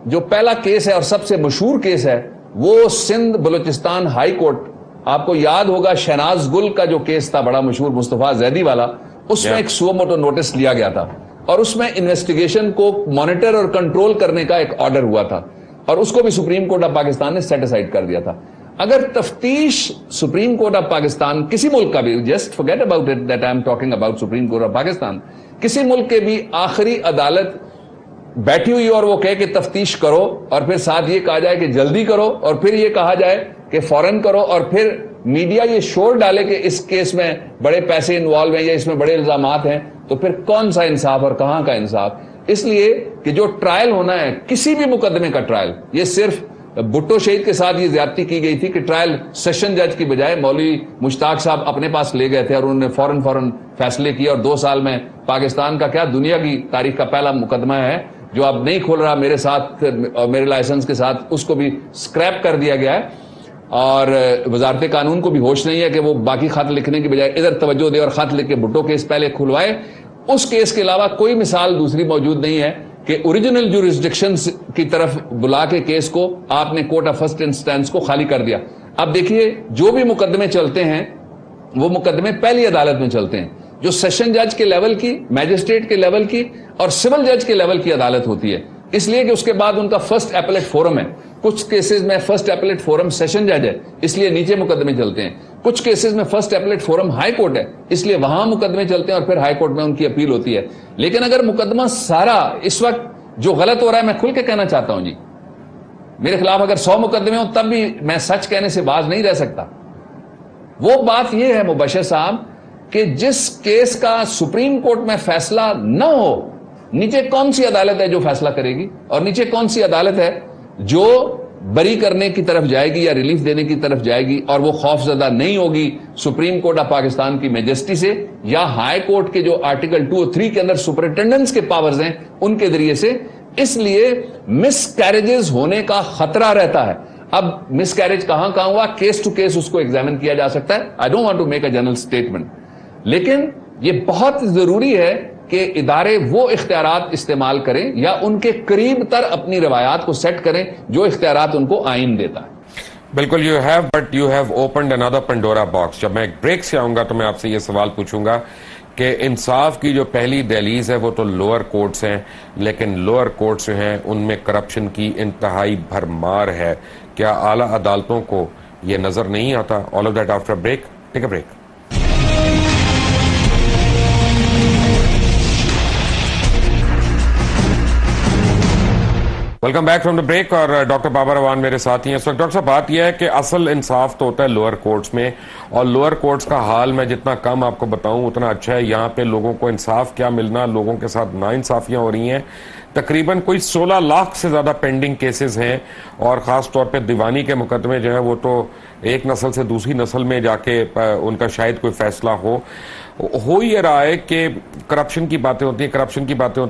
جو پہلا کیس ہے اور سب سے مشہور کیس ہے وہ سندھ بلوچستان ہائی کورٹ, آپ کو یاد ہوگا شہناز گل کا جو کیس تھا بڑا مشہور مصطفیٰ زیدی والا, اس میں ایک سو موٹو نوٹس لیا گیا تھا اور اس میں انویسٹیگیشن کو مانیٹر اور کنٹرول کرنے کا ایک آرڈر ہوا تھا اور اس کو بھی سپریم کورٹ آف پاکستان نے سیٹ اسائڈ کر دیا تھا. اگر تفتیش سپریم کورٹ آف پاکستان کسی ملک کا بھی, just forget about it that I am talking about supreme court of Pakistan, کسی ملک کے بھی آخری عدالت بیٹھی ہوئی اور وہ کہے کہ تفتیش کرو اور پھر ساتھ یہ کہا جائے کہ جلدی کرو اور پھر یہ کہا جائے کہ فوراً کرو اور پھر میڈیا یہ شور ڈالے کہ اس کیس میں بڑے پیسے انوالو ہیں یا اس میں بڑے الزامات ہیں, تو پھر کون سا انصاف اور کہاں کا انصاف. اس لیے کہ جو ٹرائل ہونا ہے کسی بھی مقدمے کا ٹرائل, یہ صرف بھٹو شہید کے ساتھ یہ زیادتی کی گئی تھی کہ ٹرائل سیشن جج کی بجائے مولوی مشتاق صاحب اپنے پاس لے گئے تھے اور انہوں نے فوراً فیصلے کیے اور 2 سال میں پاکستان کا کیا دنیا کی تاریخ کا پہلا مقدمہ ہے جو اب نہیں کھول رہا میرے ساتھ اور میرے لائسنس کے ساتھ, اس کو بھی سکریپ کر دیا گیا ہے. اور وزارت قانون کو بھی ہوش نہیں ہے کہ وہ باقی خط لکھنے کی بجائے ادھر توجہ دے اور خط لکھ کے بھٹو کیس پہلے کھلوائے. اس کیس کے علاوہ کوئی مثال دوسری موجود نہیں ہے کہ اوریجنل جورسڈکشن کی طرف بلا کے کیس کو آپ نے کورٹ آف فرسٹ انسٹینس کو خالی کر دیا. اب دیکھیے جو بھی مقدمے چلتے ہیں وہ مقدمے پہلی عدالت میں چلتے ہیں جو سیشن جج کے لیول کی, میجسٹریٹ کے لیول کی اور سول جج کے لیول کی عدالت ہوتی ہے, اس لیے کہ اس کے بعد ان کا فرسٹ اپیلیٹ فورم ہے. کچھ کیسز میں فرسٹ اپیلیٹ فورم سیشن جج ہے اس لیے نیچے مقدمے چلتے ہیں, کچھ کیسز میں first appellate forum high court ہے اس لیے وہاں مقدمے چلتے ہیں اور پھر ہائی کورٹ میں ان کی اپیل ہوتی ہے. لیکن اگر مقدمہ سارا اس وقت جو غلط ہو رہا ہے, میں کھل کے کہنا چاہتا ہوں جی, میرے خلاف اگر 100 مقدمے ہوں تب بھی میں سچ کہنے سے باز نہیں رہ سکتا. وہ بات یہ ہے مبشر صاحب کہ جس کیس کا سپریم کورٹ میں فیصلہ نہ ہو, نیچے کون سی عدالت ہے جو فیصلہ کرے گی اور نیچے کون سی عدالت ہے جو بری کرنے کی طرف جائے گی یا ریلیف دینے کی طرف جائے گی اور وہ خوف زدہ نہیں ہوگی سپریم کورٹ آف پاکستان کی میجسٹی سے یا ہائی کورٹ کے جو آرٹیکل 2 اور 3 کے اندر سپرنٹینڈنٹس کے پاورز ہیں ان کے ذریعے سے. اس لیے مس کیریجز ہونے کا خطرہ رہتا ہے. اب مس کیریج کہاں ہوا, کیس ٹو کیس اس کو ایگزامن کیا جا سکتا ہے. I don't want to make a general statement, لیکن یہ بہت ضروری ہے کہ ادارے وہ اختیارات استعمال کریں یا ان کے قریب تر اپنی روایات کو سیٹ کریں جو اختیارات ان کو آئین دیتا ہے. بالکل you have opened another Pandora box. جب میں ایک بریک سے آؤں گا تو میں آپ سے یہ سوال پوچھوں گا کہ انصاف کی جو پہلی دہلیز ہے وہ تو لوئر کورٹس ہیں, لیکن لوئر کورٹس جو ہیں ان میں کرپشن کی انتہائی بھرمار ہے. کیا اعلیٰ عدالتوں کو یہ نظر نہیں آتا؟ All of that after break. Take a break. Welcome back from the break. اور ڈاکٹر بابر اعوان میرے ساتھ ہی ہیں اس وقت. ڈاکٹر صاحب بات یہ ہے کہ اصل انصاف تو ہوتا ہے لوئر کورٹس میں, اور لوئر کورٹس کا حال میں جتنا کم آپ کو بتاؤں اتنا اچھا ہے. یہاں پہ لوگوں کو انصاف کیا ملنا, لوگوں کے ساتھ ناانصافیاں ہو رہی ہیں. تقریباً کوئی 16 لاکھ سے زیادہ پینڈنگ کیسز ہیں اور خاص طور پہ دیوانی کے مقدمے جو ہیں وہ تو ایک نسل سے دوسری نسل میں جا کے ان کا شاید کوئی فیصلہ ہو یہ رہا ہے کہ کرپشن کی باتیں ہوتی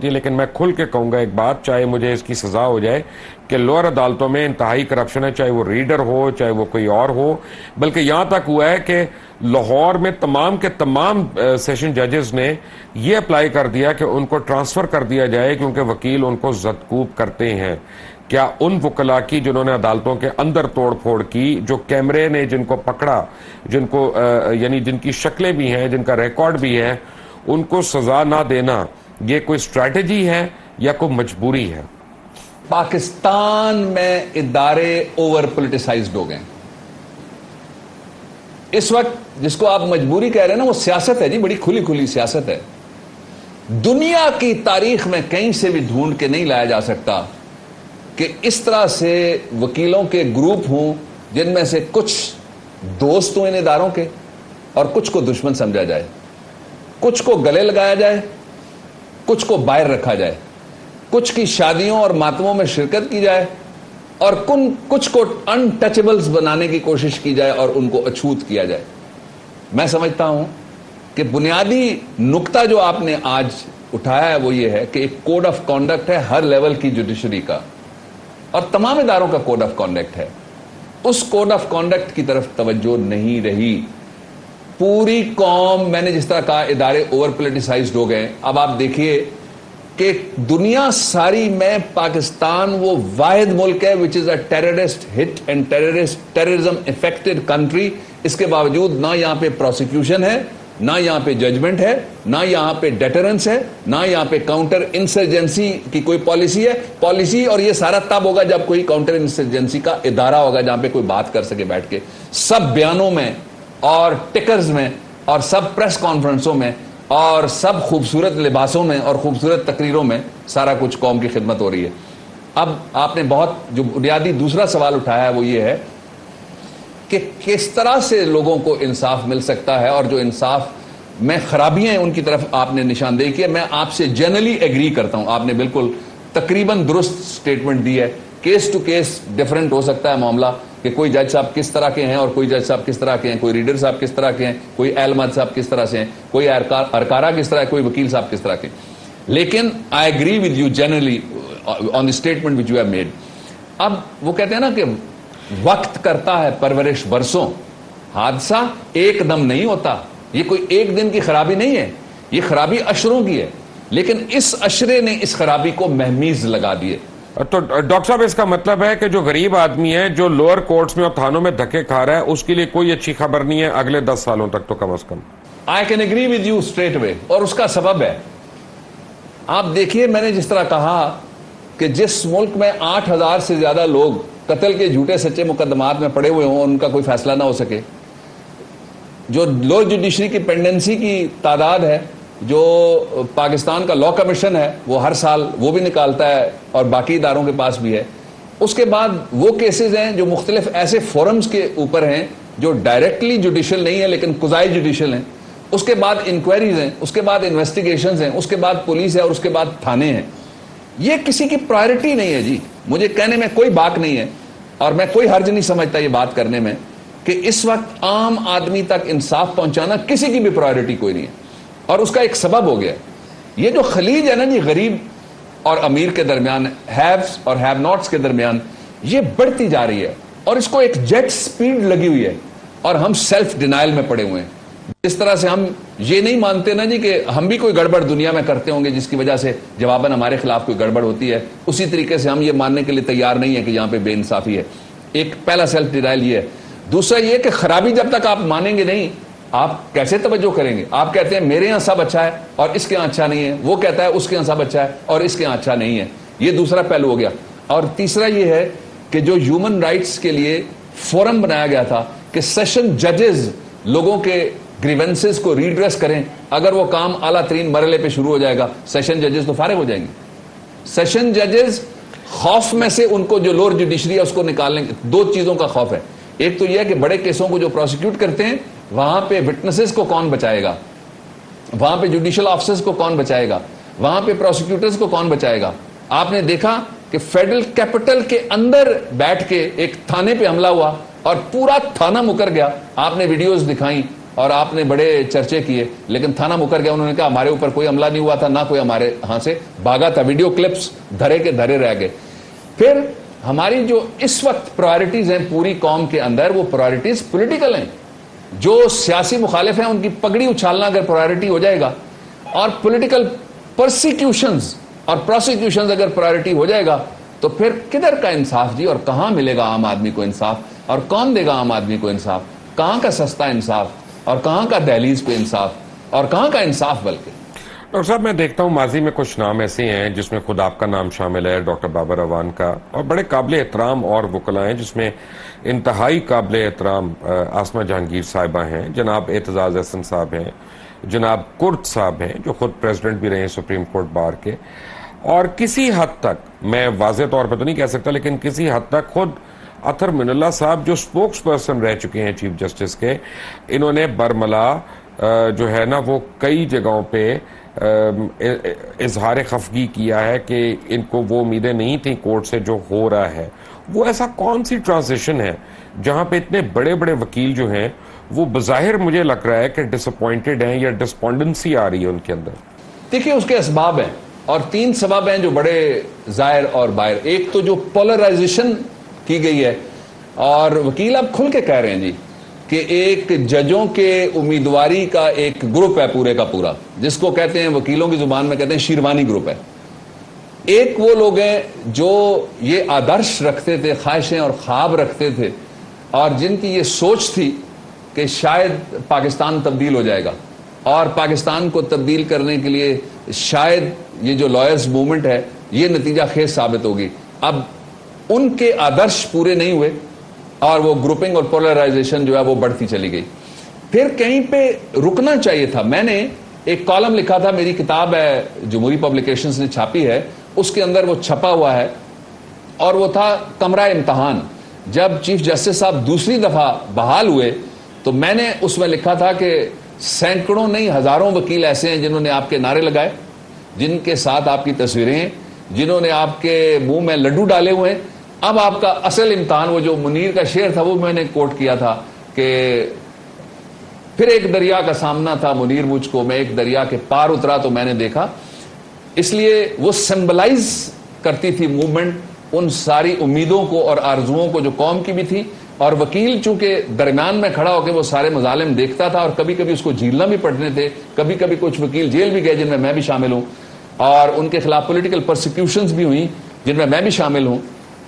ہیں, لیکن میں کھل کے کہوں گا ایک بات, چاہے مجھے اس کی سزا ہو جائے کہ لوئر عدالتوں میں انتہائی کرپشن ہے, چاہے وہ ریڈر ہو چاہے وہ کوئی اور ہو. بلکہ یہاں تک ہوا ہے کہ لاہور میں تمام کے تمام سیشن ججز نے یہ اپلائی کر دیا کہ ان کو ٹرانسفر کر دیا جائے کیونکہ وکیل ان کو زدکوب کرتے ہیں. کیا ان وکلاء کی جنہوں نے عدالتوں کے اندر توڑ پھوڑ کی, جو کیمرے نے جن کو پکڑا, جن کو یعنی جن کی شکلیں بھی ہیں, جن کا ریکارڈ بھی ہے, ان کو سزا نہ دینا, یہ کوئی اسٹریٹجی ہے یا کوئی مجبوری ہے؟ پاکستان میں ادارے اوور پولیٹیسائزڈ ہو گئے اس وقت. جس کو آپ مجبوری کہہ رہے ہیں نا وہ سیاست ہے جی, بڑی کھلی کھلی سیاست ہے. دنیا کی تاریخ میں کہیں سے بھی ڈھونڈ کے نہیں لایا جا سکتا کہ اس طرح سے وکیلوں کے گروپ ہوں جن میں سے کچھ دوست ہوں ان اداروں کے اور کچھ کو دشمن سمجھا جائے, کچھ کو گلے لگایا جائے, کچھ کو باہر رکھا جائے, کچھ کی شادیوں اور ماتموں میں شرکت کی جائے اور کچھ کو انٹچبلز بنانے کی کوشش کی جائے اور ان کو اچھوت کیا جائے. میں سمجھتا ہوں کہ بنیادی نقطہ جو آپ نے آج اٹھایا ہے وہ یہ ہے کہ ایک کوڈ آف کانڈکٹ ہے ہر لیول کی جوڈیشری کا اور تمام اداروں کا کوڈ آف کانڈکٹ ہے. اس کوڈ آف کانڈکٹ کی طرف توجہ نہیں رہی. پوری قوم, میں نے جس طرح کہا, ادارے اوور پولیٹیسائزڈ ہو گئے. اب آپ دیکھیے کہ دنیا ساری میں پاکستان وہ واحد ملک ہے which is a terrorist hit and terrorism affected country. اس کے باوجود نہ یہاں پہ پروسیکیوشن ہے, نہ یہاں پہ ججمنٹ ہے, نہ یہاں پہ ڈیٹرنس ہے, نہ یہاں پہ کاؤنٹر انسرجنسی کی کوئی پالیسی ہے. پالیسی اور یہ سارا تب ہوگا جب کوئی کاؤنٹر انسرجنسی کا ادارہ ہوگا جہاں پہ کوئی بات کر سکے بیٹھ کے. سب بیانوں میں اور ٹکرز میں اور سب پریس کانفرنسوں میں اور سب خوبصورت لباسوں میں اور خوبصورت تقریروں میں سارا کچھ قوم کی خدمت ہو رہی ہے. اب آپ نے بہت جو بنیادی دوسرا سوال اٹھایا ہے وہ یہ ہے کہ کس طرح سے لوگوں کو انصاف مل سکتا ہے اور جو انصاف میں خرابیاں ہیں ان کی طرف آپ نے نشاندہی کی ہے. میں آپ سے جنرلی ایگری کرتا ہوں, آپ نے بالکل تقریباً درست سٹیٹمنٹ دی ہے. کیس ٹو کیس ڈیفرنٹ ہو سکتا ہے معاملہ کہ کوئی جج صاحب کس طرح کے ہیں اور کوئی جج صاحب کس طرح کے ہیں, کوئی ریڈر صاحب کس طرح کے ہیں, کوئی اہلمت صاحب کس طرح سے ہیں, کوئی ارکارہ کس طرح ہے, کوئی وکیل صاحب کس طرح کے. لیکن I agree with you generally on the statement which you have made. اب وہ کہتے ہیں نا کہ وقت کرتا ہے پرورش برسوں, حادثہ ایک دم نہیں ہوتا. یہ کوئی ایک دن کی خرابی نہیں ہے, یہ خرابی اشروں کی ہے, لیکن اس اشرے نے اس خرابی کو مہمیز لگا دیے. تو ڈاکٹر صاحب اس کا مطلب ہے کہ جو غریب آدمی ہے جو لوئر کورٹس میں اور تھانوں میں دھکے کھا رہا ہے اس کے لیے کوئی اچھی خبر نہیں ہے اگلے 10 سالوں تک تو کم از کم. I can agree with you straight away, اور اس کا سبب ہے آپ دیکھیے, میں نے جس طرح کہا کہ جس ملک میں 8,000 سے زیادہ لوگ قتل کے جھوٹے سچے مقدمات میں پڑے ہوئے ہوں ان کا کوئی فیصلہ نہ ہو سکے, جو لوئر جوڈیشری کی پینڈنسی کی تعداد ہے, جو پاکستان کا لا کمیشن ہے وہ ہر سال وہ بھی نکالتا ہے اور باقی اداروں کے پاس بھی ہے. اس کے بعد وہ کیسز ہیں جو مختلف ایسے فورمز کے اوپر ہیں جو ڈائریکٹلی جوڈیشل نہیں ہے لیکن قضائی جوڈیشل ہیں. اس کے بعد انکوائریز ہیں, اس کے بعد انویسٹیگیشنز ہیں, اس کے بعد پولیس ہے اور اس کے بعد تھانے ہیں. یہ کسی کی پرائرٹی نہیں ہے جی. مجھے کہنے میں کوئی بات نہیں ہے اور میں کوئی حرج نہیں سمجھتا یہ بات کرنے میں کہ اس وقت عام آدمی تک انصاف پہنچانا کسی کی بھی پرائرٹی کوئی نہیں ہے. اور اس کا ایک سبب ہو گیا, یہ جو خلیج ہے نا جی غریب اور امیر کے درمیان, ہیوز اور ہیو ناٹس کے درمیان, یہ بڑھتی جا رہی ہے اور اس کو ایک جیٹ سپیڈ لگی ہوئی ہے اور ہم سیلف ڈینائل میں پڑے ہوئے ہیں. جس طرح سے ہم یہ نہیں مانتے نا جی کہ ہم بھی کوئی گڑبڑ دنیا میں کرتے ہوں گے جس کی وجہ سے جواباً ہمارے خلاف کوئی گڑبڑ ہوتی ہے, اسی طریقے سے ہم یہ ماننے کے لیے تیار نہیں ہے کہ یہاں پہ بے انصافی ہے. ایک پہلا سیلف ڈینائل یہ ہے. دوسرا یہ کہ خرابی جب تک آپ مانیں گے نہیں آپ کیسے توجہ کریں گے. آپ کہتے ہیں میرے یہاں سب اچھا ہے اور اس کے یہاں اچھا نہیں ہے, وہ کہتا ہے اس کے یہاں سب اچھا ہے اور اس کے یہاں اچھا نہیں ہے. یہ دوسرا پہلو ہو گیا. اور تیسرا یہ ہے کہ جو ہیومن رائٹس کے لیے فورم بنایا گیا تھا کہ سیشن ججز لوگوں کے گریونسز کو ریڈریس کریں, اگر وہ کام اعلیٰ ترین مرحلے پہ شروع ہو جائے گا سیشن ججز تو فارغ ہو جائیں گے. سیشن ججز خوف میں سے ان کو جو لوور جوڈیشری ہے اس کو نکالیں گے. دو چیزوں کا خوف ہے. ایک تو یہ ہے کہ بڑے کیسوں کو جو پروسیکیوٹ کرتے ہیں وہاں پہ وٹنسز کو کون بچائے گا, وہاں پہ جوڈیشل آفیسرز کو کون بچائے گا, وہاں پہ پروسیکیوٹرز کو کون بچائے گا. آپ نے دیکھا کہ فیڈرل کیپٹل کے اندر بیٹھ کے ایک تھانے پہ حملہ ہوا اور پورا تھانہ مکر گیا. آپ نے ویڈیوز دکھائیں اور آپ نے بڑے چرچے کیے, لیکن تھانہ مکر گیا. انہوں نے کہا ہمارے اوپر کوئی حملہ نہیں ہوا تھا, نہ کوئی ہمارے ہاں سے بھاگا تھا. ویڈیو کلپس دھرے کے دھرے رہ گئے. پھر ہماری جو اس وقت پرائرٹیز ہیں پوری قوم کے اندر وہ پرائرٹیز پولیٹیکل ہیں. جو سیاسی مخالف ہیں ان کی پگڑی اچھالنا اگر پرائرٹی ہو جائے گا اور پولیٹیکل پرسیکیوشنز اور پروسیکیوشنز اگر پرائرٹی ہو جائے گا تو پھر کدھر کا انصاف جی, اور کہاں ملے گا عام آدمی کو انصاف, اور کون دے گا عام آدمی کو انصاف, کہاں کا سستا انصاف اور کہاں کا دہلیز پہ انصاف اور کہاں کا انصاف. بلکہ ڈاکٹر صاحب میں دیکھتا ہوں ماضی میں کچھ نام ایسے ہیں جس میں خود آپ کا نام شامل ہے, ڈاکٹر بابر اعوان کا, اور بڑے قابل احترام اور وکلاء ہیں جس میں انتہائی قابل احترام آسمہ جہانگیر صاحبہ ہیں, جناب اعتزاز احسن صاحب ہیں, جناب کرد صاحب ہیں جو خود پریزیڈنٹ بھی رہے ہیں سپریم کورٹ بار کے. اور کسی حد تک میں واضح طور پہ تو نہیں کہہ سکتا لیکن کسی حد تک خود اطہر من اللہ صاحب جو سپوکس پرسن رہ چکے ہیں چیف جسٹس کے, انہوں نے برملا جو ہے نا وہ کئی جگہوں پہ اظہار خفگی کیا ہے کہ ان کو وہ امیدیں نہیں تھیں کورٹ سے جو ہو رہا ہے. وہ ایسا کون سی ٹرانزیشن ہے جہاں پہ اتنے بڑے بڑے وکیل جو ہیں وہ بظاہر مجھے لگ رہا ہے کہ ڈس اپوائنٹڈ ہیں یا ڈسپونڈنسی آ رہی ہے ان کے اندر؟ دیکھیں اس کے اسباب ہیں اور 3 سبب ہیں جو بڑے ظاہر اور باہر. ایک تو جو پولرائزیشن کی گئی ہے اور وکیل اب کھل کے کہہ رہے ہیں جی کہ ایک ججوں کے امیدواری کا ایک گروپ ہے پورے کا پورا, جس کو کہتے ہیں وکیلوں کی زبان میں کہتے ہیں شیروانی گروپ ہے. ایک وہ لوگ ہیں جو یہ آدرش رکھتے تھے, خواہشیں اور خواب رکھتے تھے اور جن کی یہ سوچ تھی کہ شاید پاکستان تبدیل ہو جائے گا اور پاکستان کو تبدیل کرنے کے لیے شاید یہ جو لائرز موومنٹ ہے یہ نتیجہ خیز ثابت ہوگی. اب ان کے آدرش پورے نہیں ہوئے اور وہ گروپنگ اور پولرائزیشن جو ہے وہ بڑھتی چلی گئی. پھر کہیں پہ رکنا چاہیے تھا. میں نے ایک کالم لکھا تھا, میری کتاب ہے جمہوری پبلیکیشنز نے چھاپی ہے, اس کے اندر وہ چھپا ہوا ہے اور وہ تھا کمرہ امتحان. جب چیف جسٹس صاحب دوسری دفعہ بحال ہوئے تو میں نے اس میں لکھا تھا کہ سینکڑوں نہیں ہزاروں وکیل ایسے ہیں جنہوں نے آپ کے نعرے لگائے, جن کے ساتھ آپ کی تصویریں ہیں, جنہوں نے آپ کے منہ میں لڈو ڈالے ہوئے ہیں. اب آپ کا اصل امتحان, وہ جو منیر کا شعر تھا وہ میں نے کوٹ کیا تھا کہ پھر ایک دریا کا سامنا تھا منیر مجھ کو, میں ایک دریا کے پار اترا تو میں نے دیکھا. اس لیے وہ سمبلائز کرتی تھی موومنٹ ان ساری امیدوں کو اور آرزوؤں کو جو قوم کی بھی تھی, اور وکیل چونکہ درمیان میں کھڑا ہو کے وہ سارے مظالم دیکھتا تھا اور کبھی کبھی اس کو جھیلنا بھی پڑنے تھے. کبھی کبھی کچھ وکیل جیل بھی گئے جن میں بھی شامل ہوں, اور ان کے خلاف پولیٹیکل پرسیکیوشنز بھی ہوئیں جن میں بھی شامل ہوں.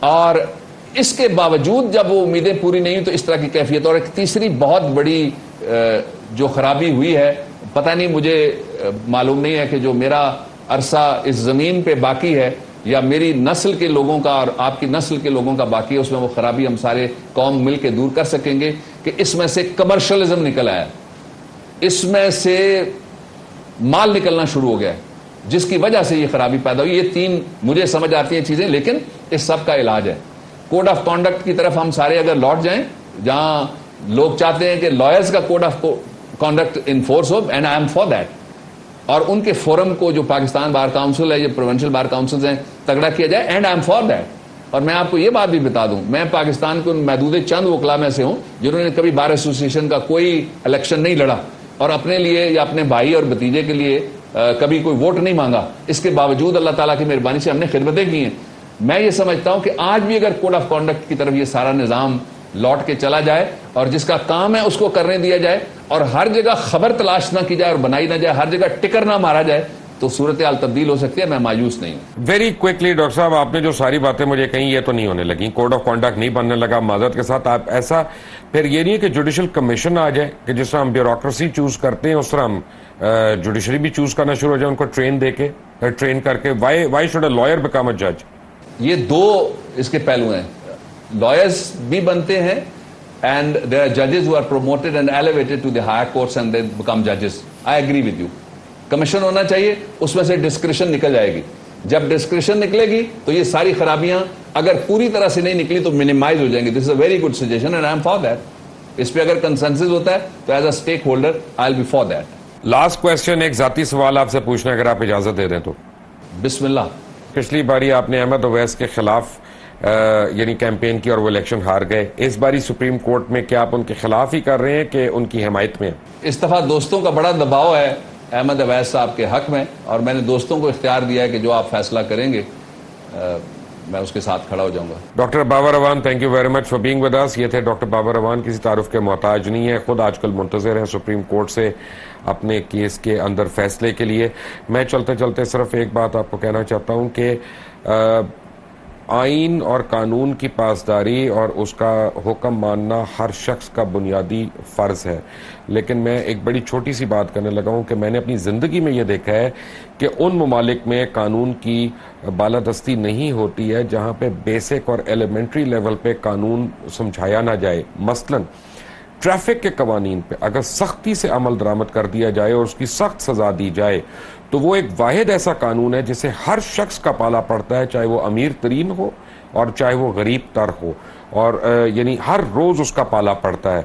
اور اس کے باوجود جب وہ امیدیں پوری نہیں ہوئی تو اس طرح کی کیفیت. اور ایک تیسری بہت بڑی جو خرابی ہوئی ہے, پتہ نہیں مجھے معلوم نہیں ہے کہ جو میرا عرصہ اس زمین پہ باقی ہے یا میری نسل کے لوگوں کا اور آپ کی نسل کے لوگوں کا باقی ہے, اس میں وہ خرابی ہم سارے قوم مل کے دور کر سکیں گے کہ اس میں سے کمرشلزم نکل آیا, اس میں سے مال نکلنا شروع ہو گیا ہے, جس کی وجہ سے یہ خرابی پیدا ہوئی. یہ 3 مجھے سمجھ آتی ہیں چیزیں, لیکن اس سب کا علاج ہے. کوڈ آف کانڈکٹ کی طرف ہم سارے اگر لوٹ جائیں, جہاں لوگ چاہتے ہیں کہ لائرز کا کوڈ آف کانڈکٹ انفورس ہو, and I am for that, اور ان کے فورم کو جو پاکستان بار کاؤنسل ہے, یہ پروونشل بار کاؤنسلز ہیں, تگڑا کیا جائے, and I am for that. اور میں آپ کو یہ بات بھی بتا دوں, میں پاکستان کے ان محدود چند وکلا میں سے ہوں جنہوں نے کبھی بار ایسوسیشن کا کوئی الیکشن نہیں لڑا اور اپنے لیے یا اپنے بھائی اور بھتیجے کے لیے کبھی کوئی ووٹ نہیں مانگا. اس کے باوجود اللہ تعالیٰ کی مہربانی سے ہم نے خدمتیں کی ہیں. میں یہ سمجھتا ہوں کہ آج بھی اگر کوڈ آف کانڈکٹ کی طرف یہ سارا نظام لوٹ کے چلا جائے اور جس کا کام ہے اس کو کرنے دیا جائے اور ہر جگہ خبر تلاش نہ کی جائے اور بنائی نہ جائے, ہر جگہ ٹکر نہ مارا جائے, تو صورتحال تبدیل ہو سکتی ہے. میں مایوس نہیں ہوں. ویری کوئکلی ڈاکٹر صاحب, آپ نے جو ساری باتیں مجھے کہیں یہ تو نہیں ہونے لگی, کوڈ آف کانڈکٹ نہیں بننے لگا معذرت کے ساتھ. آپ ایسا پھر یہ نہیں ہے کہ جوڈیشل کمیشن آ جائے کہ جس طرح ہم بیوروکریسی چوز کرتے ہیں اس طرح ہم جوڈیشری بھی چوز کرنا شروع ہو جائے, ان کو ٹرین کر کے. Why should a lawyer become a جج؟ یہ 2 اس کے پہلو ہیں. لائرز بھی بنتے ہیں and there are judges who are promoted and elevated to the higher courts and they become judges. I agree with you. Commission ہونا چاہیے, اس میں سے ڈسکریشن نکل جائے گی. جب ڈسکریشن نکلے گی تو یہ ساری خرابیاں اگر پوری طرح سے نہیں نکلی تو منیمائز ہو جائیں گی. This is a very good suggestion and I am for that. اس پہ اگر کنسنسس ہوتا ہے تو as a stakeholder I will be for that. Last question, ایک ذاتی سوال آپ سے پوچھنا اگر آپ اجازت دے دیں تو. بسم اللہ. پچھلی باری آپ نے احمد اویس کے خلاف یعنی کیمپین کی اور وہ الیکشن ہار گئے. اس باری سپریم کورٹ میں کیا آپ ان کے خلاف ہی کر رہے ہیں کہ ان کی حمایت میں؟ اس دفعہ دوستوں کا بڑا دباؤ ہے احمد اویس صاحب کے حق میں, اور میں نے دوستوں کو اختیار دیا ہے کہ جو آپ فیصلہ کریں گے میں اس کے ساتھ کھڑا ہو جاؤں گا. Doctor Babar Awan, thank you very much for being with us. یہ تھے ڈاکٹر بابر اعوان, کسی تعارف کے محتاج نہیں ہے, خود آج کل منتظر ہیں سپریم کورٹ سے اپنے کیس کے اندر فیصلے کے لیے. میں چلتے چلتے صرف ایک بات آپ کو کہنا چاہتا ہوں کہ آئین اور قانون کی پاسداری اور اس کا حکم ماننا ہر شخص کا بنیادی فرض ہے, لیکن میں ایک بڑی چھوٹی سی بات کرنے لگا ہوں کہ میں نے اپنی زندگی میں یہ دیکھا ہے کہ ان ممالک میں قانون کی بالادستی نہیں ہوتی ہے جہاں پہ بیسک اور ایلیمنٹری لیول پہ قانون سمجھایا نہ جائے. مثلاً ٹریفک کے قوانین پہ اگر سختی سے عمل درآمد کر دیا جائے اور اس کی سخت سزا دی جائے تو وہ ایک واحد ایسا قانون ہے جسے ہر شخص کا پالا پڑتا ہے، چاہے وہ امیر ترین ہو اور چاہے وہ غریب تر ہو، اور یعنی ہر روز اس کا پالا پڑتا ہے۔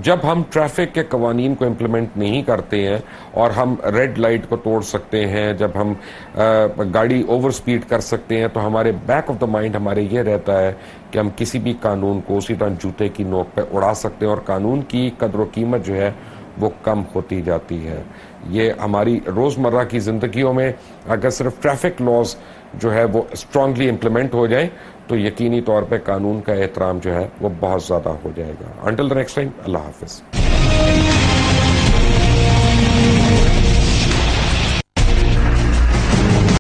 جب ہم ٹریفک کے قوانین کو امپلیمنٹ نہیں کرتے ہیں اور ہم ریڈ لائٹ کو توڑ سکتے ہیں، جب ہم گاڑی اوور سپیڈ کر سکتے ہیں، تو ہمارے بیک آف دا مائنڈ ہمارے یہ رہتا ہے کہ ہم کسی بھی قانون کو اسی طرح جوتے کی نوک پہ اڑا سکتے ہیں اور قانون کی قدر و قیمت جو ہے وہ کم ہوتی جاتی ہے۔ یہ ہماری روزمرہ کی زندگیوں میں اگر صرف ٹریفک لاز جو ہے وہ اسٹرانگلی امپلیمنٹ ہو جائیں تو یقینی طور پہ قانون کا احترام جو ہے وہ بہت زیادہ ہو جائے گا۔ انٹل دی نیکسٹ ٹائم، اللہ حافظ۔